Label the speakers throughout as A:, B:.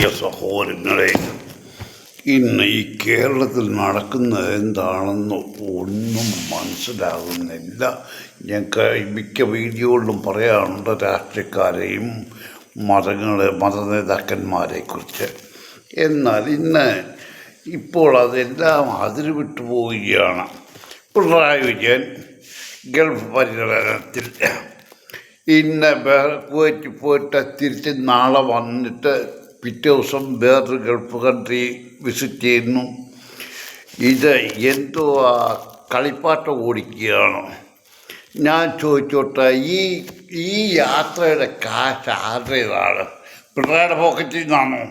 A: പ്രിയ സഹോദരങ്ങളെ, ഇന്ന് ഈ കേരളത്തിൽ നടക്കുന്നത് എന്താണെന്ന് ഒന്നും മനസ്സിലാകുന്നില്ല. ഞങ്ങൾക്ക് മിക്ക വീഡിയോകളിലും പറയാറുണ്ട് രാഷ്ട്രീയക്കാരെയും മതനേതാക്കന്മാരെക്കുറിച്ച്. എന്നാൽ ഇപ്പോൾ അതെല്ലാം അതിരുവിട്ടു പോവുകയാണ്. പിണറായി വിജയൻ ഗൾഫ് പര്യടനത്തിൽ കുവൈറ്റിൽ പോയിട്ട് തിരിച്ച് നാളെ വന്നിട്ട് പിറ്റേ ദിവസം വേറൊരു ഗൾഫ് കൺട്രി വിസിറ്റ് ചെയ്യുന്നു. ഇത് എന്തോ കളിപ്പാട്ടം ഓടിക്കുകയാണോ? ഞാൻ ചോദിച്ചോട്ടെ, ഈ യാത്രയുടെ കാശ് ആരുടേതാണ്? പിണറായിയുടെ പോക്കറ്റിൽ നിന്നാണോ?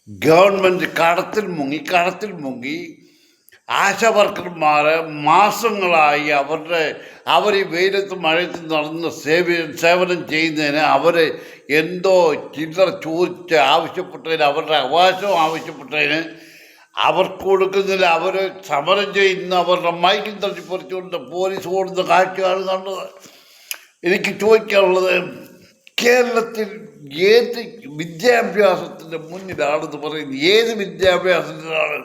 A: ഗവൺമെൻറ് കടത്തിൽ മുങ്ങി ആശാ വർക്കർമാർ മാസങ്ങളായി അവർ ഈ വെയിലത്ത് മഴയത്ത് നടന്ന് സേവനം ചെയ്യുന്നതിന് അവർ എന്തോ ചില്ലറ ചോദിച്ച് ആവശ്യപ്പെട്ടതിന്, അവരുടെ അവകാശം ആവശ്യപ്പെട്ടതിന് അവർക്ക് കൊടുക്കുന്നില്ല. അവർ സമരം ചെയ്യുന്ന അവരുടെ മൈക്കിൽ തട്ടിപ്പറിച്ചുകൊണ്ട് പോലീസ് ഓടുന്ന കാഴ്ചയാണ് കണ്ടത്. എനിക്ക് ചോദിക്കാനുള്ളത്, കേരളത്തിൽ ഏത് വിദ്യാഭ്യാസത്തിൻ്റെ മുന്നിലാണെന്ന് പറയുന്നത്? ഏത് വിദ്യാഭ്യാസത്തിലാണ്?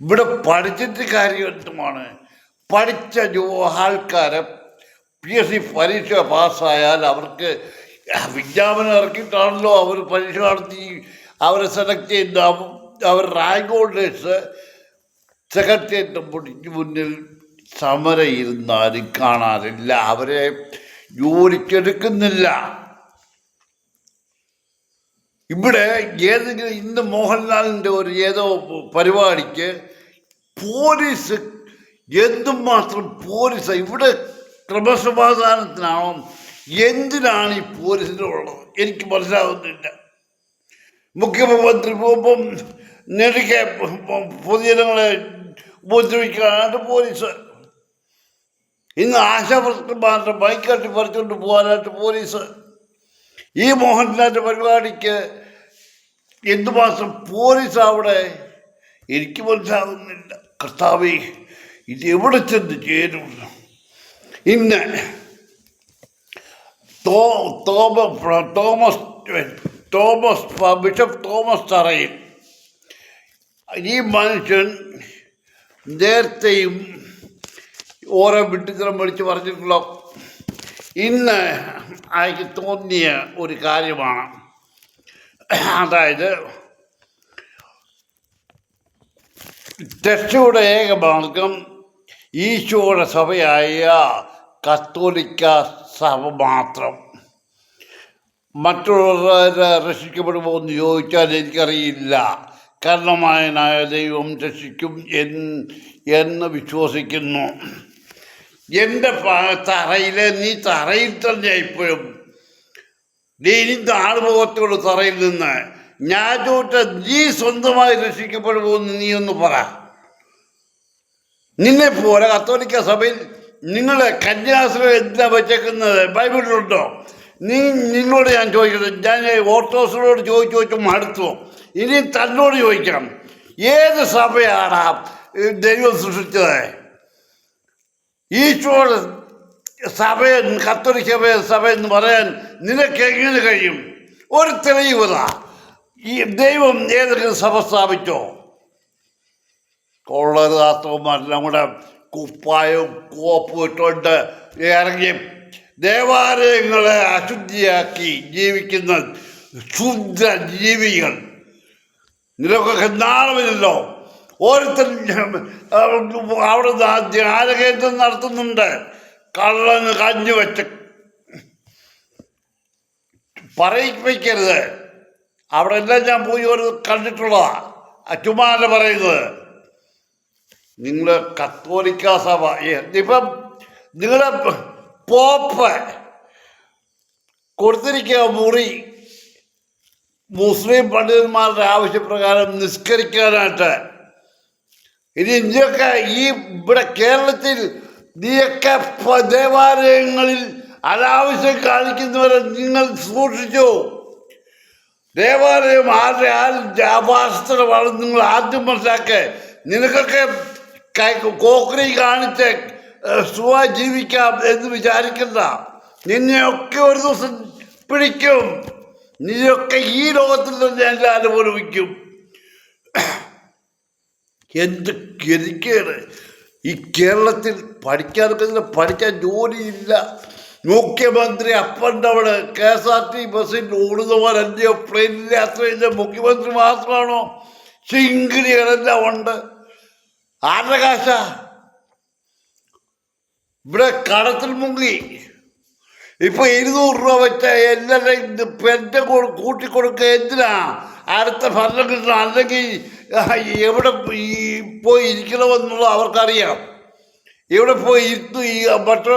A: ഇവിടെ പഠിച്ചിട്ട് കാര്യം എന്തുമാണ്? പഠിച്ച ആൾക്കാരെ PSC പരീക്ഷ പാസ്സായാൽ അവർക്ക് വിജ്ഞാപനം ഇറക്കിയിട്ടാണല്ലോ അവർ പരീക്ഷ നടത്തി അവരെ സെലക്ട് ചെയ്യുന്ന. അവർ റാങ്ക് ഹോൾഡേഴ്സ് സെക്രട്ടേറിയറ്റ് മുന്നിൽ സമരം ഇരുന്നാലും കാണാറില്ല, അവരെ ജോലിക്കെടുക്കുന്നില്ല. ഇവിടെ ഏതെങ്കിലും ഇന്ന് മോഹൻലാലിൻ്റെ ഏതോ പരിപാടിക്ക് പോലീസ്, എന്തുമാത്രം പോലീസ് ഇവിടെ ക്രമസമാധാനത്തിനാണോ? എന്തിനാണ് ഈ പോലീസിനുള്ളത്? എനിക്ക് മനസ്സിലാകുന്നില്ല. മുഖ്യമന്ത്രി പോകുമ്പം നെടുക്കെ പൊതുജനങ്ങളെ ഉപദ്രവിക്കാനായിട്ട് പോലീസ്, ഇന്ന് ആശാവർക്കർമാരുടെ ബൈക്കട്ടി പറിച്ചുകൊണ്ട് പോകാനായിട്ട് പോലീസ്. ഈ മോഹൻലാലിൻ്റെ പരിപാടിക്ക് എന്തുമാത്രം പോലീസ് അവിടെ? എനിക്ക് മനസ്സിലാകുന്നില്ല. കർത്താവേ, ഇത് എവിടെ ചെന്ന് ചേരും? ഇന്ന് ബിഷപ്പ് തോമസ് തറയിൽ ഈ മനുഷ്യൻ നേരത്തെയും ഓരോ വിഡ്ഢിത്തരം വിളിച്ച് പറഞ്ഞിട്ടുള്ള ഇന്ന് എനിക്ക് തോന്നിയ ഒരു കാര്യമാണ്. അതായത് രക്ഷയുടെ ഏക മാർഗം ഈശോയുടെ സഭയായ കത്തോലിക്ക സഭ മാത്രം. മറ്റുള്ളവർ രക്ഷിക്കപ്പെടുമോ എന്ന് ചോദിച്ചാൽ എനിക്കറിയില്ല. കർണമായനായ ദൈവം രക്ഷിക്കും എന്ന് വിശ്വസിക്കുന്നു. എൻ്റെ നീ തറയിൽ തന്നെ ഇപ്പോഴും നീ ആളുമുഖത്തോട് തറയിൽ നിന്ന്. ഞാൻ ചോദിച്ച, നീ സ്വന്തമായി രക്ഷിക്കപ്പെടുമെന്ന് നീ ഒന്ന് പറ. നിന്നെ പോലെ കത്തോലിക്ക സഭയിൽ നിങ്ങളെ കന്യാസ്ത്രീ എന്താ വെച്ചേക്കുന്നത്? ബൈബിളിലുണ്ടോ? നിന്നോട് ഞാൻ ചോദിക്കുന്നത്, ഞാൻ ഓർത്തഡോക്സിനോട് ചോദിച്ചു മടുത്തു. ഇനി തന്നോട് ചോദിക്കണം, ഏത് സഭയാണ് ദൈവം സൃഷ്ടിച്ചത്? ഈശോയുടെ സഭയൻ കത്തോലിക്ക സഭയെന്ന് പറയാൻ നിനക്ക് എങ്ങനെ കഴിയും? ഒരു തെളിവുക. ഈ ദൈവം ഏതെങ്കിലും സഭ സ്ഥാപിച്ചോ? കൊള്ളരുതാത്തവന്മാരെല്ലാം കൂടെ കുപ്പായവും കോപ്പും ഇട്ടുകൊണ്ട് ഇറങ്ങി ദേവാലയങ്ങളെ അശുദ്ധിയാക്കി ജീവിക്കുന്ന ശുദ്ധ ജീവികൾ. നിനക്കൊക്കെ നാളമില്ലല്ലോ. ഓരോരുത്തരും അവിടെ ധ്യാനകേന്ദ്രം നടത്തുന്നുണ്ട്. കള്ളന് കഞ്ഞു വെച്ച് പറയിപ്പിക്കരുത്. അവിടെ എല്ലാം ഞാൻ പോയി ഒരു കണ്ടിട്ടുള്ളതാ. ചുമ്മാല്ല പറയുന്നത്. നിങ്ങൾ കത്തോലിക്ക സഭ, ഇപ്പം നിങ്ങളെ പോപ്പ് കൊടുത്തിരിക്കുക മുറി മുസ്ലിം പണ്ഡിതന്മാരുടെ ആവശ്യപ്രകാരം നിസ്കരിക്കാനായിട്ട്. ഇനി നീയൊക്കെ ഇവിടെ കേരളത്തിൽ നീയൊക്കെ ദേവാലയങ്ങളിൽ അനാവശ്യം കാണിക്കുന്നവരെ നിങ്ങൾ സൂക്ഷിച്ചു. ദേവാലയം ആരുടെ ആഭാസത്തിലാണ് നിങ്ങൾ ആദ്യം മനസ്സിലാക്കുക. നിനക്കൊക്കെ കോക്രി കാണിച്ച് ജീവിക്കാം എന്ന് വിചാരിക്കണ്ട. നിന്നെയൊക്കെ ഒരു ദിവസം പിടിക്കും. നീയൊക്കെ ഈ ലോകത്തിൽ തന്നെ എല്ലാം അനുഭവിക്കും. എന്ത് ഗതികേട്! ഈ കേരളത്തിൽ പഠിക്കാൻ ജോലിയില്ല. മുഖ്യമന്ത്രി അപ്പൻ്റെ KSRT ബസ്സിൽ ഓടുന്നവരല്ലയോ, പ്ലെയിനിൽ യാത്ര ചെയ്ത മുഖ്യമന്ത്രി മാത്രമാണോ? ശിങ്കിടികളെല്ലാം ഉണ്ട്. ആരുടെ കാശ? ഇവിടെ കടത്തിൽ മുങ്ങി. ഇപ്പൊ 200 രൂപ വെച്ച എല്ലാവരുടെയും പെൻഷൻ കൂട്ടിക്കൊടുക്കുക. എന്തിനാ? അടുത്ത ഭരണം കിട്ടണം. അല്ലെങ്കിൽ എവിടെ പോയി ഇരിക്കണമെന്നുള്ള അവർക്കറിയാം. എവിടെ പോയി ഇരുത്തും, ഈ മറ്റു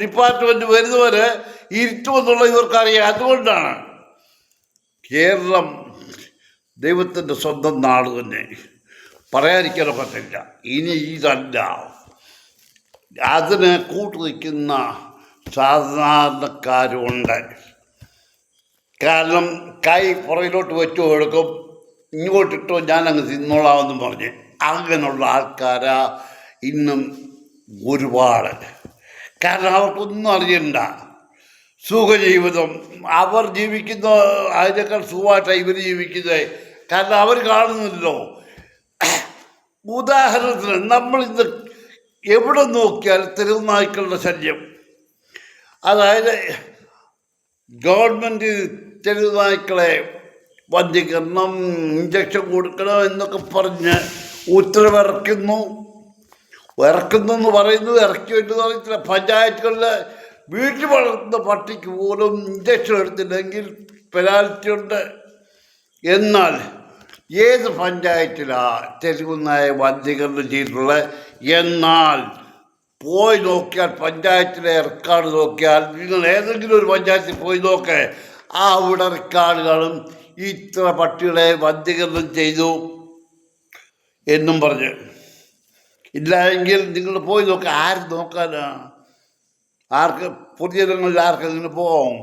A: ഡിപ്പാർട്ട്മെന്റ് വരുന്നവരെ ഇരുത്തുമെന്നുള്ള ഇവർക്കറിയാം. അതുകൊണ്ടാണ് കേരളം ദൈവത്തിൻ്റെ സ്വന്തം നാട് തന്നെ, പറയാതിരിക്കാൻ പറ്റില്ല. ഇനി ഇതല്ല, അതിന് കൂട്ടു നിൽക്കുന്ന സാധാരണക്കാരുണ്ട്. കാരണം കൈ പുറകിലോട്ട് വെച്ചു കൊടുക്കും, ഇങ്ങോട്ടിട്ടോ ഞാനങ്ങ് തിന്നോളാമെന്ന് പറഞ്ഞ് അങ്ങനെയുള്ള ആൾക്കാരാ ഇന്നും ഒരുപാട്. കാരണം അവർക്കൊന്നും അറിയണ്ട. സുഖജീവിതം അവർ ജീവിക്കുന്ന അതിനേക്കാൾ സുഖമായിട്ടാണ് ഇവർ ജീവിക്കുന്നത്. കാരണം അവർ കാണുന്നില്ലല്ലോ. ഉദാഹരണത്തിന് നമ്മളിന്ന് എവിടെ നോക്കിയാൽ തെരുവ് നായ്ക്കളുടെ ശല്യം. അതായത് ഗവൺമെൻറ് തെരുവ് നായ്ക്കളെ വന്ധ്യീകരണം, ഇഞ്ചക്ഷൻ കൊടുക്കണം എന്നൊക്കെ പറഞ്ഞ് ഉത്തരവിറക്കുന്നു എന്ന് പറയുന്നു. ഇറക്കിയെന്ന് അറിയത്തില്ല. പഞ്ചായത്തുകളിൽ വീട്ടിൽ വളർത്തുന്ന പട്ടിക്ക് പോലും ഇഞ്ചക്ഷൻ എടുത്തില്ലെങ്കിൽ പെനാൽറ്റി ഉണ്ട്. എന്നാൽ ഏത് പഞ്ചായത്തിലാണ് തെരുവുനായ വന്ധ്യീകരണം ചെയ്തിട്ടുള്ളത്? എന്നാൽ പോയി നോക്കിയാൽ, പഞ്ചായത്തിലെ റെക്കോർഡ് നോക്കിയാൽ, നിങ്ങൾ ഏതെങ്കിലും ഒരു പഞ്ചായത്തിൽ പോയി നോക്കേ, അവിടെ റെക്കോർഡ് കാണും ഇത്ര പട്ടികളെ വന്ധ്യീകരണം ചെയ്തു എന്നും പറഞ്ഞ്. ഇല്ല എങ്കിൽ നിങ്ങൾ പോയി നോക്കുക. ആര് നോക്കാനാ? പൊതുജനങ്ങളിൽ ആർക്കെങ്കിലും പോവും.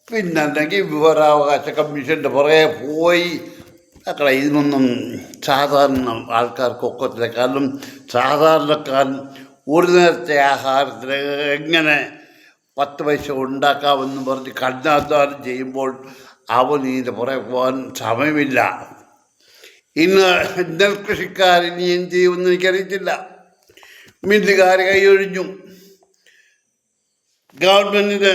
A: പിന്നല്ലെങ്കിൽ വിവരാവകാശ കമ്മീഷൻ്റെ പുറകെ പോയി അക്കളെ. ഇതിനൊന്നും സാധാരണ ആൾക്കാർക്കൊക്കത്തില്ല. കാരണം സാധാരണക്കാരൻ ഒരു നേരത്തെ ആഹാരത്തിന് എങ്ങനെ 10 പൈസ ഉണ്ടാക്കാമെന്ന് പറഞ്ഞ് കഠിനാധ്വാനം ചെയ്യുമ്പോൾ അവന് ഇതിൻ്റെ പുറകെ പോകാൻ സമയമില്ല. ഇന്ന് നെൽകൃഷിക്കാരിനി എന്ത് ചെയ്യുമെന്ന് എനിക്കറിയത്തില്ല. മില്ലുകാർ കൈയൊഴിഞ്ഞു. ഗവൺമെൻറ്റിന്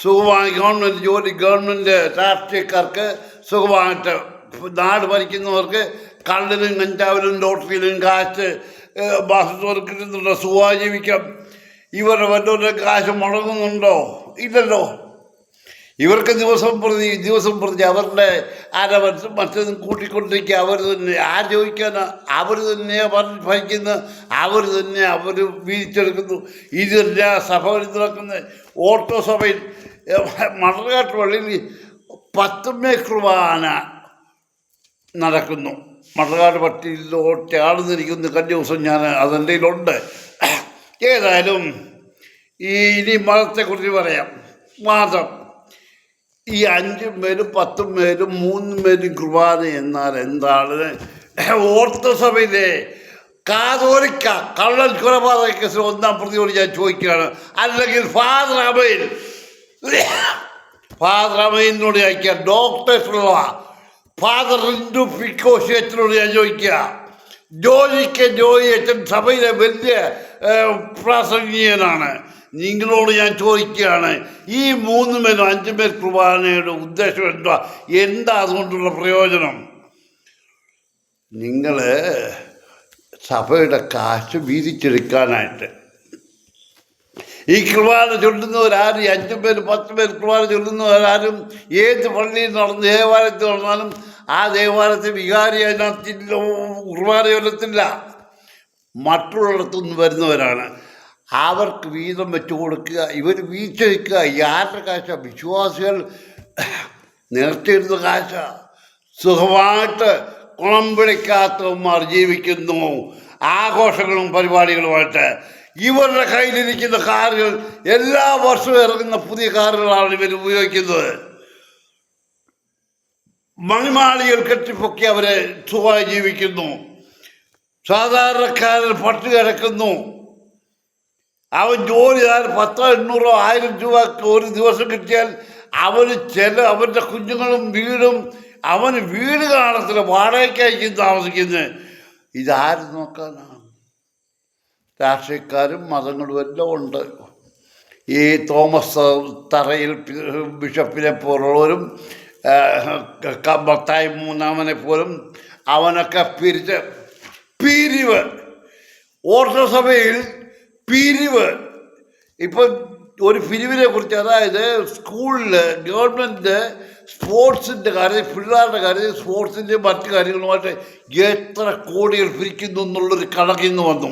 A: സുഖമായി ഗവൺമെൻറ് ജോലി, ഗവൺമെൻറ് രാഷ്ട്രീയക്കാർക്ക് സുഖമായിട്ട് നാട് ഭരിക്കുന്നവർക്ക് കള്ളിലും കഞ്ചാവിലും ലോട്ടറിയിലും കാശ് മാസത്തോടെ കിട്ടുന്നുണ്ടോ? സുഖമായി ജീവിക്കാം. ഇവരുടെ വല്ലവരുടെ കാശ് മുടങ്ങുന്നുണ്ടോ? ഇല്ലല്ലോ. ഇവർക്ക് ദിവസം പ്രതി അവരുടെ അരവൻസും മറ്റതും കൂട്ടിക്കൊണ്ടിരിക്കുക. അവർ തന്നെ ആര് ചോദിക്കാനാ? അവർ തന്നെ ഭരിക്കുന്ന, അവർ തന്നെ അവർ വീതിച്ചെടുക്കുന്നു. ഇതെല്ലാം സഭ നടക്കുന്ന ഓട്ടോ സഭയിൽ മണർകാട്ട് പള്ളിയിൽ 10 കുർബാന നടക്കുന്നു. മണർകാട് പട്ടിയിലോട്ട് ആളുന്നിരിക്കുന്നു. കഴിഞ്ഞ ദിവസം ഞാൻ അതെൻ്റെ കയ്യിലുണ്ട്. ഏതായാലും ഇനി മതത്തെക്കുറിച്ച് പറയാം. മതം ഈ 5 പേരും 10 പേരും 3 പേരും കുർബാന എന്നാൽ എന്താണ്? ഓർത്തസഭയിലെ കാതോലിക്ക കള്ളൻ കൊലപാതക കേസിൽ 1-ാം പ്രതിയോട് ഞാൻ ചോദിക്കുകയാണ്. അല്ലെങ്കിൽ ഫാദർ അമൈനോട് ചോദിക്കുക. ഡോക്ടേഴ്സുള്ള ഫാദർ റിൻഡു പിക്കോശി അച്ഛനോട് ഞാൻ ചോദിക്കുക. ജോയി അച്ഛൻ സഭയിലെ വലിയ പ്രാസംഗികനാണ്. നിങ്ങളോട് ഞാൻ ചോദിക്കുകയാണ്, ഈ 3 പേരും 5 പേർ കുർബാനയുടെ ഉദ്ദേശം എന്താ അതുകൊണ്ടുള്ള പ്രയോജനം? നിങ്ങൾ സഭയുടെ കാശ് വീതിച്ചെടുക്കാനായിട്ട് ഈ കുർബാന ചൊല്ലുന്നവരാരും, 5 പേര് 10 പേർ കുർബാന ചൊല്ലുന്നവരാരും ഏത് പള്ളിയിൽ നടന്ന് ദേവാലയത്തിൽ നടന്നാലും ആ ദേവാലയത്തിൽ വികാരി അതിനകത്തില്ല, കുർബാന ചൊല്ലത്തില്ല. മറ്റുള്ളിടത്തുനിന്ന് വരുന്നവരാണ്. അവർക്ക് വീതം വെച്ചു കൊടുക്കുക. ഇവർ വീഴ്ച വയ്ക്കുക. ആരുടെ കാശ? വിശ്വാസികൾ നേർച്ചയിടുന്ന കാശ. സുഖമായിട്ട് കുളം പിടിക്കാത്തവന്മാർ ജീവിക്കുന്നു, ആഘോഷങ്ങളും പരിപാടികളുമായിട്ട്. ഇവരുടെ കയ്യിലിരിക്കുന്ന കാറുകൾ, എല്ലാ വർഷവും ഇറങ്ങുന്ന പുതിയ കാറുകളാണ് ഇവർ ഉപയോഗിക്കുന്നത്. മണിമാളികൾ കെട്ടിപ്പൊക്കി അവരെ സുഖമായി ജീവിക്കുന്നു. സാധാരണക്കാരൻ പട്ടി കിടക്കുന്നു. അവൻ ജോലി 100, 800, 1000 രൂപ ഒരു ദിവസം കിട്ടിയാൽ അവന് അവൻ്റെ കുഞ്ഞുങ്ങളും വീടും അവന് വീട് കാണത്തില്ല, വാടകയ്ക്കായിരിക്കും താമസിക്കുന്നത്. ഇതാരും നോക്കാനാണ്? രാഷ്ട്രീയക്കാരും മതങ്ങളും എല്ലാം ഉണ്ട്. ഈ തോമസ് തറയിൽ ബിഷപ്പിനെ പോലുള്ളവരും മത്തായി മൂന്നാമനെ പോലും അവനൊക്കെ പിരിവ് ഓർത്തസഭയിൽ പിരിവ്. ഇപ്പം ഒരു പിരിവിനെ കുറിച്ച്, അതായത് സ്കൂളിൽ ഗവൺമെൻറ് സ്പോർട്സിൻ്റെ കാര്യത്തിൽ, പിള്ളേരുടെ കാര്യത്തിൽ സ്പോർട്സിൻ്റെ മറ്റു കാര്യങ്ങളുമായിട്ട് എത്ര കോടികൾ പിരിക്കുന്നു എന്നുള്ളൊരു കണക്കിന്ന് വന്നു.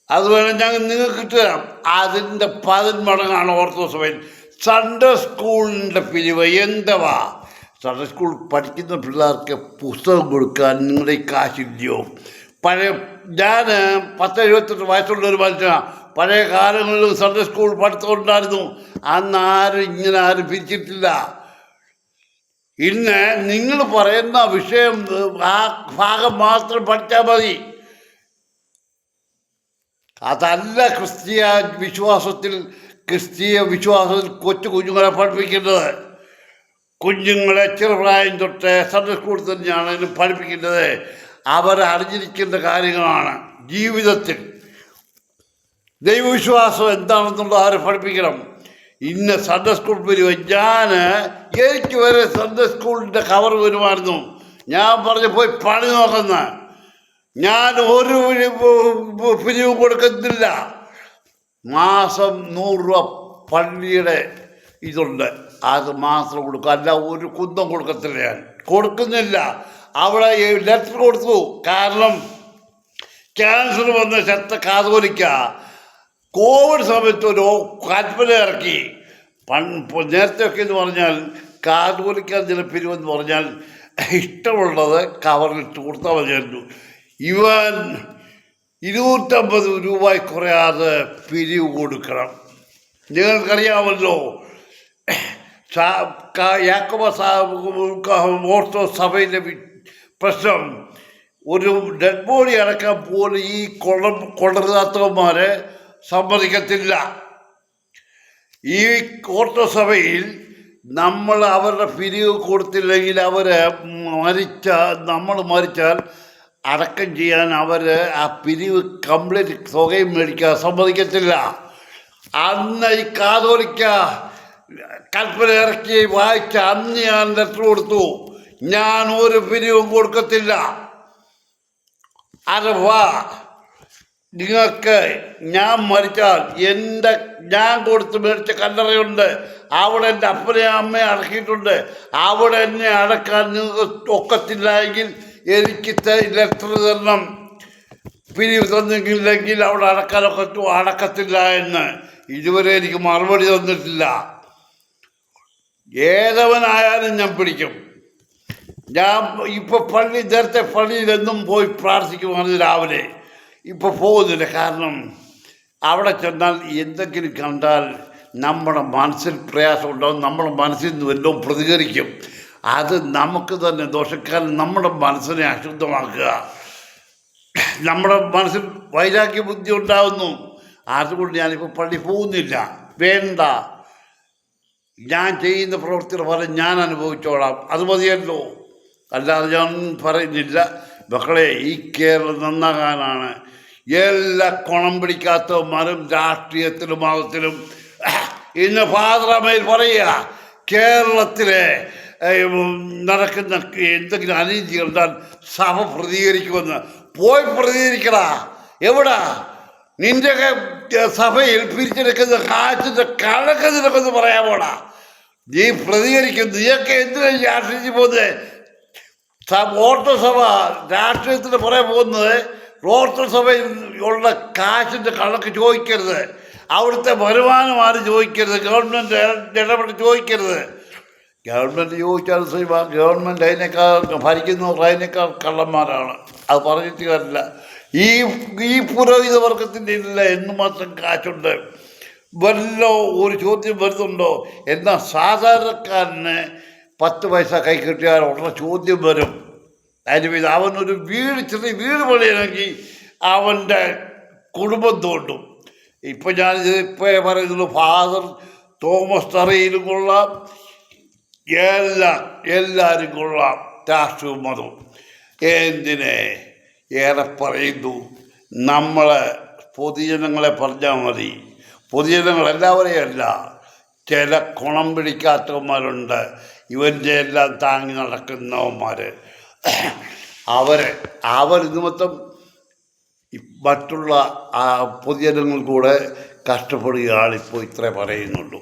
A: അത് വേണം നിങ്ങൾക്ക് കിട്ടുകയാണ്. അതിൻ്റെ 10 മടങ്ങാണ് ഓർത്തഡോക്സ്. സൺഡേ സ്കൂളിൻ്റെ പിരിവ് എന്തുവാ? സൺഡേ സ്കൂൾ പഠിക്കുന്ന പിള്ളേർക്ക് പുസ്തകം കൊടുക്കാൻ നിങ്ങളുടെ കാശില്ലയോ? ഞാൻ 10-78 വയസ്സുള്ള ഒരു മനുഷ്യനാണ്. പഴയ കാലങ്ങളിൽ സൺഡേ സ്കൂൾ പഠിത്തമുണ്ടായിരുന്നു. അന്ന് ആരും പിരിച്ചിട്ടില്ല. ഇന്ന് നിങ്ങൾ പറയുന്ന വിഷയം ആ ഭാഗം മാത്രം പഠിച്ചാൽ മതി. അതല്ല ക്രിസ്തീയ വിശ്വാസത്തിൽ കൊച്ചു കുഞ്ഞുങ്ങളെ പഠിപ്പിക്കേണ്ടത്. കുഞ്ഞുങ്ങളെ ചെറുപ്രായം തൊട്ട് സൺഡേ സ്കൂളിൽ തന്നെയാണ് ഇതിന് പഠിപ്പിക്കേണ്ടത്. അവരറിഞ്ഞിരിക്കേണ്ട കാര്യങ്ങളാണ്. ജീവിതത്തിൽ ദൈവവിശ്വാസം എന്താണെന്നുള്ളത് അവരെ പഠിപ്പിക്കണം. ഇന്ന് സൺഡേ സ്കൂൾ പിരിവ്, എനിക്ക് വരെ സൺഡേ സ്കൂളിൻ്റെ കവർ വരുമായിരുന്നു. ഞാൻ പറഞ്ഞു പോയി പണി നോക്കുന്ന, ഞാൻ ഒരു പിരിവ് കൊടുക്കുന്നില്ല. മാസം 100 രൂപ പള്ളിയുടെ ഇതുണ്ട്, അത് മാത്രം കൊടുക്കും, അല്ല ഒരു കുന്തം കൊടുക്കത്തില്ല. ഞാൻ കൊടുക്കുന്നില്ല. അവിടെ ലെറ്റർ കൊടുത്തു. കാരണം ക്യാൻസർ വന്ന ശക്ത കാതോലിക്ക കോവിഡ് സമയത്ത് ഒരു കൽപ്പന ഇറക്കി. നേരത്തെയൊക്കെ എന്ന് പറഞ്ഞാൽ കാതോലിക്ക ചില പിരിവെന്ന് പറഞ്ഞാൽ ഇഷ്ടമുള്ളത് കവറിലിട്ട് കൊടുത്താൽ മതിയായിരുന്നു. ഇവൻ 250 രൂപ കുറയാതെ പിരിവ് കൊടുക്കണം. നിങ്ങൾക്കറിയാമല്ലോ യാക്കോബ ഓർത്തഡോക്സ് സഭയിലെ പ്രശ്നം. ഒരു ഡെഡ് ബോഡി അടക്കാൻ പോലും ഈ കൊള്ളരുതാത്തവന്മാരെ സമ്മതിക്കത്തില്ല. ഈ ഓർത്തഡോക്സ് സഭയിൽ നമ്മൾ അവരുടെ പിരിവ് കൊടുത്തില്ലെങ്കിൽ നമ്മൾ മരിച്ചാൽ അടക്കം ചെയ്യാൻ ആ പിരിവ് കംപ്ലീറ്റ് തുകയും മേടിക്കാൻ സമ്മതിക്കത്തില്ല. അന്ന് ഈ കാതോലിക്ക കൽപ്പന ഇറക്കി വായിച്ച അന്ന് ഞാൻ ലെറ്റർ കൊടുത്തു, ഞാൻ ഒരു പിരിവും കൊടുക്കത്തില്ല. അഥവാ നിങ്ങൾക്ക് ഞാൻ മരിച്ചാൽ ഞാൻ കൊടുത്ത് മേടിച്ച കല്ലറയുണ്ട്, അവിടെ എൻ്റെ അപ്പനെയും അമ്മയെ അടക്കിയിട്ടുണ്ട്, അവിടെ എന്നെ അടക്കാൻ നിങ്ങൾക്ക് ഒക്കത്തില്ല എങ്കിൽ എനിക്ക് ലെറ്റർ തരണം. പിരിവ് തന്നില്ലെങ്കിൽ അവിടെ അടക്കത്തില്ല എന്ന് ഇതുവരെ എനിക്ക് മറുപടി തന്നിട്ടില്ല. ഏതവനായാലും ഞാൻ പിടിക്കും. ഞാൻ ഇപ്പോൾ നേരത്തെ പള്ളിയിലെന്നും പോയി പ്രാർത്ഥിക്കുമായിരുന്നു രാവിലെ. ഇപ്പോൾ പോകുന്നില്ല. കാരണം അവിടെ ചെന്നാൽ എന്തെങ്കിലും കണ്ടാൽ നമ്മുടെ മനസ്സിൽ പ്രയാസം ഉണ്ടാവും, നമ്മുടെ മനസ്സിൽ നിന്ന് വല്ലതും പ്രതികരിക്കും. അത് നമുക്ക് തന്നെ ദോഷക്കാരൻ നമ്മുടെ മനസ്സിനെ അശുദ്ധമാക്കുക, നമ്മുടെ മനസ്സിൽ വൈരാഗ്യ ബുദ്ധി ഉണ്ടാകുന്നു. അതുകൊണ്ട് ഞാനിപ്പോൾ പള്ളി പോകുന്നില്ല. വേണ്ട, ഞാൻ ചെയ്യുന്ന പ്രവൃത്തിയുടെ ഫലം ഞാൻ അനുഭവിച്ചോളാം, അത് മതിയല്ലോ. അല്ലാതെ ഞാൻ പറയുന്നില്ല. മക്കളെ, ഈ കേരളം നന്നാകാനാണ്. എല്ലാ കുണം പിടിക്കാത്തവന്മാരും രാഷ്ട്രീയത്തിലും മതത്തിലും ഇന്ന് ഫാദറമേൽ പറയുക, കേരളത്തിലെ നടക്കുന്ന എന്തെങ്കിലും അനീതി കണ്ടാൽ സഭ പ്രതികരിക്കുമെന്ന്. പോയി പ്രതികരിക്കടാ. എവിടാ നിൻ്റെയൊക്കെ സഭയിൽ പിരിച്ചെടുക്കുന്ന കാശിൻ്റെ കണക്ക് നിനക്കൊന്ന് പറയാമോടാ? നീ പ്രതികരിക്കുന്നു. നീയൊക്കെ എന്തിനാ രാഷ്ട്രീയത്തിൽ പോകുന്നത്? ഓർത്തഡോക്സ് സഭ രാഷ്ട്രീയത്തിന് പറയാൻ പോകുന്നത് ഓർത്തഡോക്സ് സഭയിൽ ഉള്ള കാശിൻ്റെ കണക്ക് ചോദിക്കരുത്, അവിടുത്തെ വരുമാനം ആരും ചോദിക്കരുത്, ഗവൺമെൻറ് ഇടപെട്ട് ചോദിക്കരുത്. ഗവൺമെൻറ് ചോദിച്ചാൽ ഗവൺമെൻറ് ഭരിക്കുന്നവർ അതിനേക്കാൾ കള്ളന്മാരാണ്. അത് പറഞ്ഞിട്ട് കാര്യമില്ല. ഈ പുരോഹിത വർഗത്തിൻ്റെ ഇല്ല എന്ന് മാത്രം കാശുണ്ട്. ഒരു ചോദ്യം വരുന്നുണ്ടോ? എന്നാൽ സാധാരണക്കാരന് 10 പൈസ കൈ കിട്ടിയാൽ ഉടനെ ചോദ്യം വരും. അതിന് അവനൊരു ചെറിയ വീട് പണിയണമെങ്കിൽ അവൻ്റെ കുടുംബം തോണ്ടും. ഇപ്പം ഞാനിത് പറയുന്നുള്ളൂ, ഫാദർ തോമസ് തറയിലും കൊള്ളാം, എല്ലാവരും കൊള്ളാം. രാഷ്ട്രീയവും മതവും എന്തിനെ ഏറെ പറയുന്നു. നമ്മളെ പൊതുജനങ്ങളെ പറഞ്ഞാൽ മതി. പൊതുജനങ്ങൾ എല്ലാവരെയും അല്ല, ചില കുണം പിടിക്കാത്തവന്മാരുണ്ട്, ഇവൻ്റെ എല്ലാം താങ്ങി നടക്കുന്നവന്മാർ. അവരിത് മൊത്തം മറ്റുള്ള പൊതുജനങ്ങൾ കൂടെ കഷ്ടപ്പെടുകയാണിപ്പോൾ. ഇത്രേ പറയുന്നുള്ളൂ.